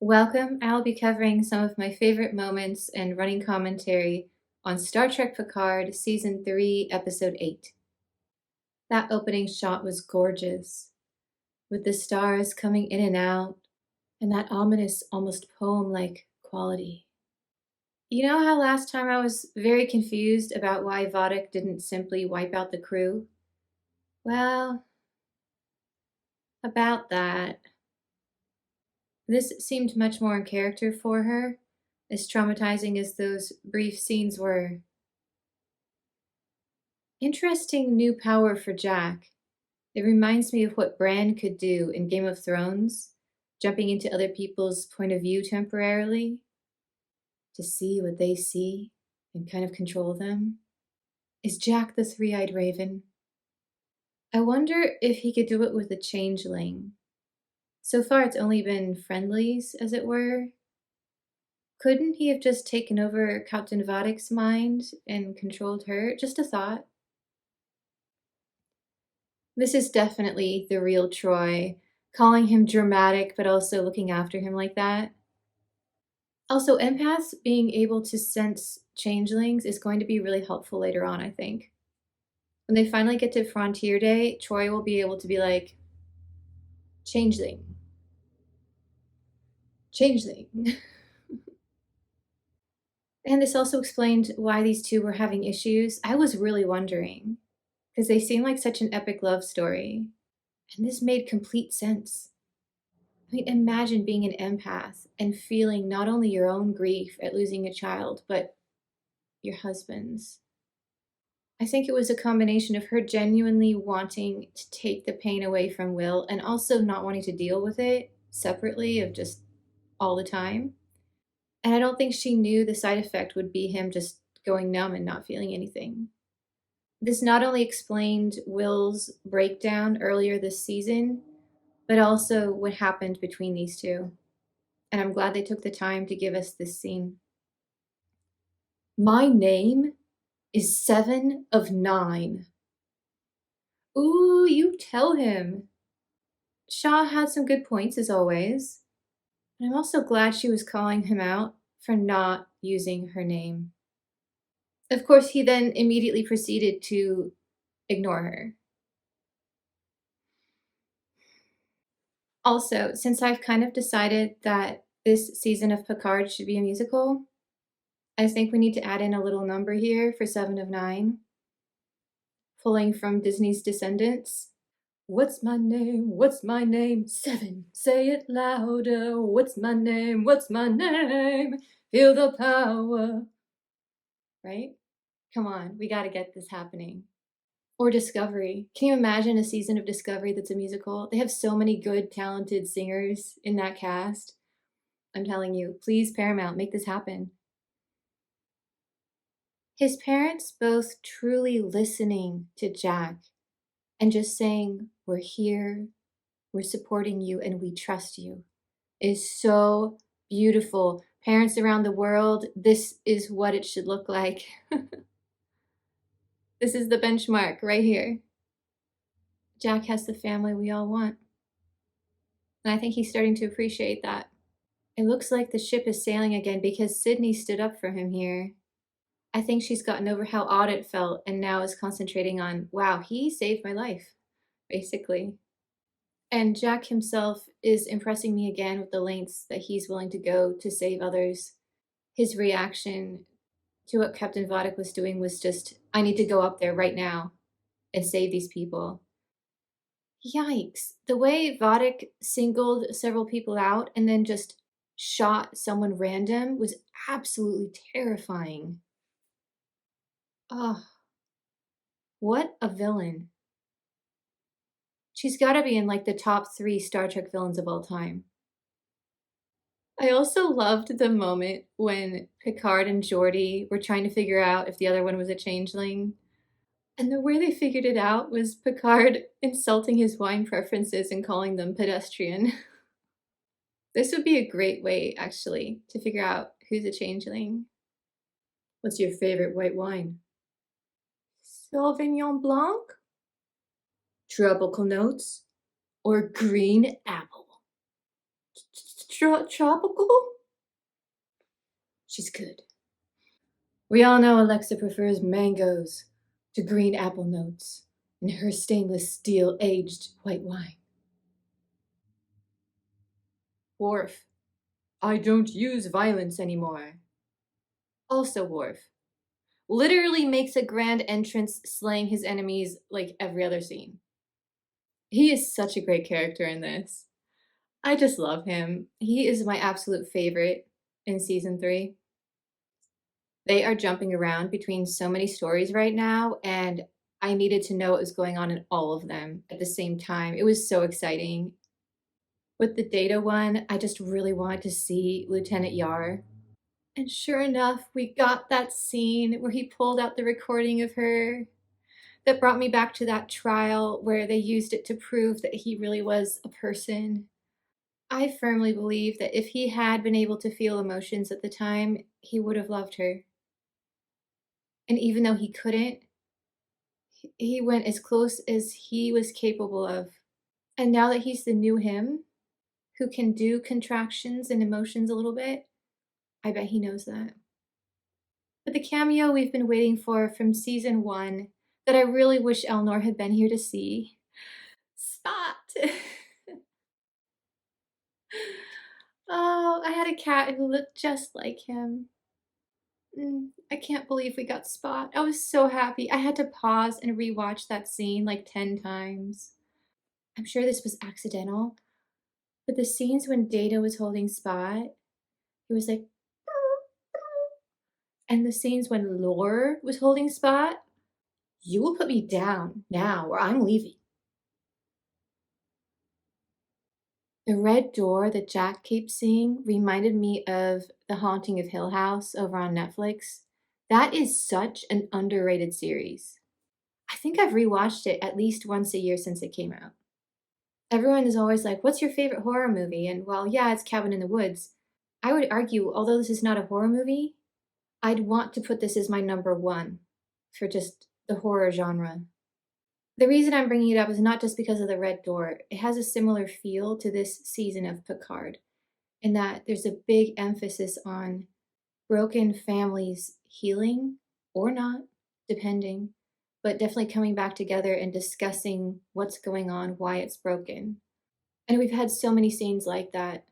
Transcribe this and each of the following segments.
Welcome. I'll be covering some of my favorite moments and running commentary on Star Trek Picard Season 3, Episode 8. That opening shot was gorgeous, with the stars coming in and out, and that ominous, almost poem-like quality. You know how last time I was very confused about why Vadic didn't simply wipe out the crew? Well, about that. This seemed much more in character for her, as traumatizing as those brief scenes were. Interesting new power for Jack. It reminds me of what Bran could do in Game of Thrones, jumping into other people's point of view temporarily to see what they see and kind of control them. Is Jack the three-eyed raven? I wonder if he could do it with a changeling. So far it's only been friendlies, as it were. Couldn't he have just taken over Captain Vadic's mind and controlled her? Just a thought. This is definitely the real Troy, calling him dramatic but also looking after him like that. Also, empaths being able to sense changelings is going to be really helpful later on, I think. When they finally get to Frontier Day, Troy will be able to be like, changeling. Changeling. And this also explained why these two were having issues. I was really wondering, because they seem like such an epic love story. And this made complete sense. I mean, imagine being an empath and feeling not only your own grief at losing a child, but your husband's. I think it was a combination of her genuinely wanting to take the pain away from Will and also not wanting to deal with it separately of just all the time. And I don't think she knew the side effect would be him just going numb and not feeling anything. This not only explained Will's breakdown earlier this season, but also what happened between these two. And I'm glad they took the time to give us this scene. My name is 7 of 9. Ooh, you tell him. Shaw had some good points as always. And I'm also glad she was calling him out for not using her name. Of course, he then immediately proceeded to ignore her. Also, since I've kind of decided that this season of Picard should be a musical, I think we need to add in a little number here for 7 of 9, pulling from Disney's Descendants. What's my name? What's my name? 7, say it louder. What's my name? What's my name? Feel the power. Right? Come on, we gotta get this happening. Or Discovery. Can you imagine a season of Discovery that's a musical? They have so many good, talented singers in that cast. I'm telling you, please, Paramount, make this happen. His parents both truly listening to Jack and just saying, we're here, we're supporting you, and we trust you is so beautiful. Parents around the world, this is what it should look like. This is the benchmark right here. Jack has the family we all want. And I think he's starting to appreciate that. It looks like the ship is sailing again because Sydney stood up for him here. I think she's gotten over how odd it felt and now is concentrating on, wow, he saved my life, basically. And Jack himself is impressing me again with the lengths that he's willing to go to save others. His reaction to what Captain Vadic was doing was just, I need to go up there right now and save these people. Yikes. The way Vadic singled several people out and then just shot someone random was absolutely terrifying. Oh, what a villain. She's gotta be in like the top 3 Star Trek villains of all time. I also loved the moment when Picard and Geordi were trying to figure out if the other one was a changeling. And the way they figured it out was Picard insulting his wine preferences and calling them pedestrian. This would be a great way, actually, to figure out who's a changeling. What's your favorite white wine? Sauvignon Blanc? Tropical notes? Or green apple? Tropical? She's good. We all know Alexa prefers mangoes to green apple notes in her stainless steel aged white wine. Worf. I don't use violence anymore. Also Worf. Literally makes a grand entrance slaying his enemies like every other scene. He is such a great character in this. I just love him. He is my absolute favorite in season 3. They are jumping around between so many stories right now, and I needed to know what was going on in all of them at the same time. It was so exciting. With the Data one, I just really wanted to see Lieutenant Yar. And sure enough, we got that scene where he pulled out the recording of her. That brought me back to that trial where they used it to prove that he really was a person. I firmly believe that if he had been able to feel emotions at the time, he would have loved her. And even though he couldn't, he went as close as he was capable of. And now that he's the new him, who can do contractions and emotions a little bit, I bet he knows that. But the cameo we've been waiting for from season 1 that I really wish Elnor had been here to see. Spot! Oh, I had a cat who looked just like him. I can't believe we got Spot. I was so happy. I had to pause and rewatch that scene like 10 times. I'm sure this was accidental, but the scenes when Data was holding Spot, it was like, and the scenes when Lore was holding Spot, you will put me down now or I'm leaving. The red door that Jack keeps seeing reminded me of The Haunting of Hill House over on Netflix. That is such an underrated series. I think I've rewatched it at least once a year since it came out. Everyone is always like, what's your favorite horror movie? And well, yeah, it's Cabin in the Woods. I would argue, although this is not a horror movie, I'd want to put this as my number 1 for just the horror genre. The reason I'm bringing it up is not just because of the red door. It has a similar feel to this season of Picard, in that there's a big emphasis on broken families healing, or not, depending, but definitely coming back together and discussing what's going on, why it's broken. And we've had so many scenes like that,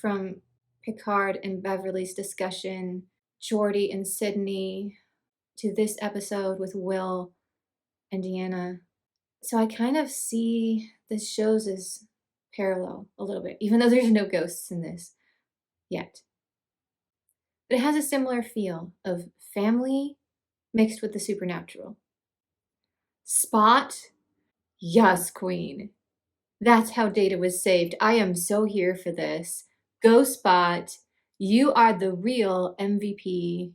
from Picard and Beverly's discussion, Geordi and Sydney, to this episode with Will and Deanna. So I kind of see the shows as parallel a little bit, even though there's no ghosts in this yet. But it has a similar feel of family mixed with the supernatural. Spot? Yes, Queen. That's how Data was saved. I am so here for this. Go Spot. You are the real MVP.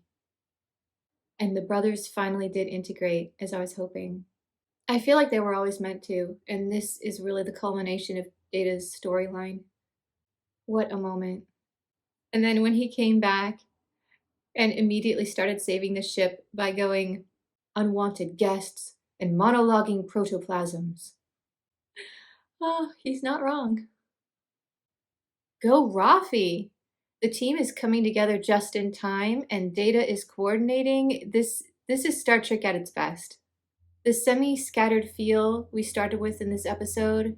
And the brothers finally did integrate, as I was hoping. I feel like they were always meant to, and this is really the culmination of Data's storyline. What a moment. And then when he came back and immediately started saving the ship by going, unwanted guests and monologuing protoplasms. Oh, he's not wrong. Go Rafi! The team is coming together just in time, and Data is coordinating. This is Star Trek at its best. The semi-scattered feel we started with in this episode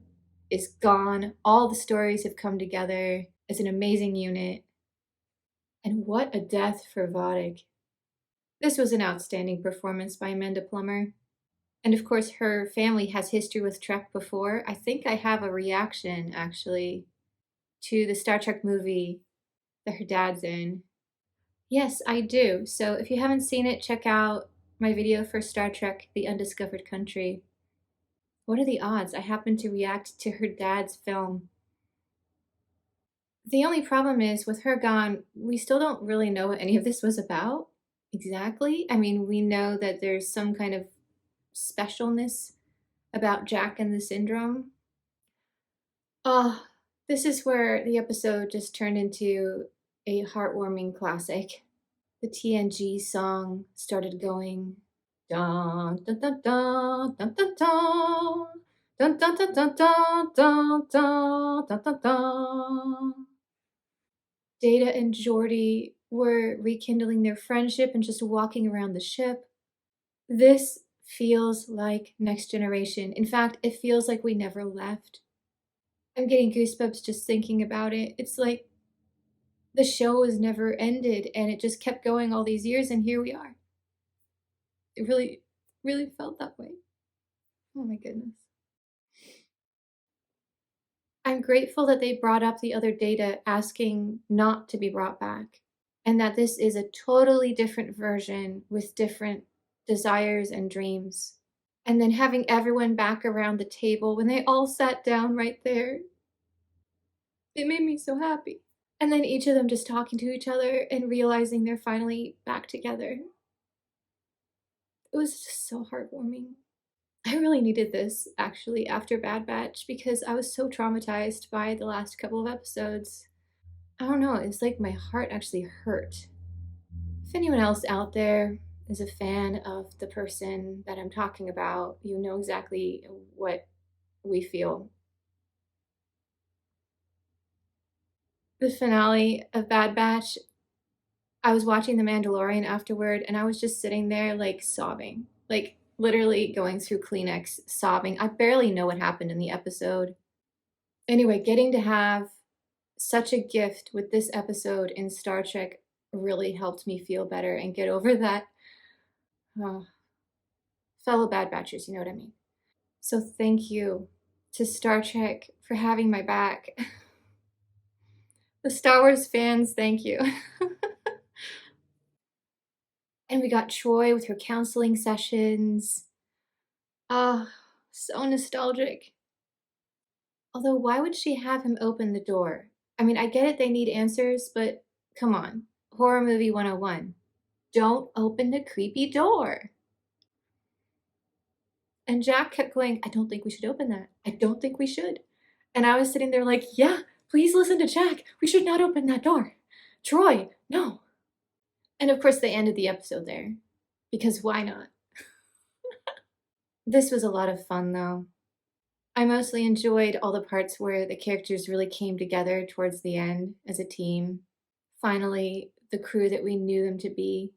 is gone. All the stories have come together as an amazing unit. And what a death for Vadic. This was an outstanding performance by Amanda Plummer. And of course, her family has history with Trek before. I think I have a reaction, actually, to the Star Trek movie that her dad's in. Yes, I do. So if you haven't seen it, check out my video for Star Trek: The Undiscovered Country. What are the odds I happen to react to her dad's film? The only problem is, with her gone, we still don't really know what any of this was about exactly. I mean, we know that there's some kind of specialness about Jack and the syndrome. Oh, this is where the episode just turned into a heartwarming classic. The TNG song started going. Dun dun dun dun dun dun dun dun dun dun dun dun dun dun dun dun. Data and Geordi were rekindling their friendship and just walking around the ship. This feels like Next Generation. In fact, it feels like we never left. I'm getting goosebumps just thinking about it. It's like the show has never ended and it just kept going all these years, and here we are. It really, really felt that way. Oh my goodness. I'm grateful that they brought up the other Data asking not to be brought back, and that this is a totally different version with different desires and dreams. And then having everyone back around the table when they all sat down right there, it made me so happy. And then each of them just talking to each other and realizing they're finally back together. It was just so heartwarming. I really needed this, actually, after Bad Batch, because I was so traumatized by the last couple of episodes. I don't know, it's like my heart actually hurt. If anyone else out there is a fan of the person that I'm talking about, you know exactly what we feel. The finale of Bad Batch, I was watching The Mandalorian afterward, and I was just sitting there, like, sobbing. Like, literally going through Kleenex, sobbing. I barely know what happened in the episode. Anyway, getting to have such a gift with this episode in Star Trek really helped me feel better and get over that. uh, Fellow Bad Batchers, you know what I mean. So thank you to Star Trek for having my back. The Star Wars fans, thank you. And we got Troy with her counseling sessions. Ah, so nostalgic. Although, why would she have him open the door? I mean, I get it, they need answers, but come on. Horror movie 101. Don't open the creepy door. And Jack kept going, I don't think we should open that. I don't think we should. And I was sitting there like, yeah, please listen to Jack. We should not open that door. Troy, no. And of course, they ended the episode there. Because why not? This was a lot of fun, though. I mostly enjoyed all the parts where the characters really came together towards the end as a team. Finally, the crew that we knew them to be.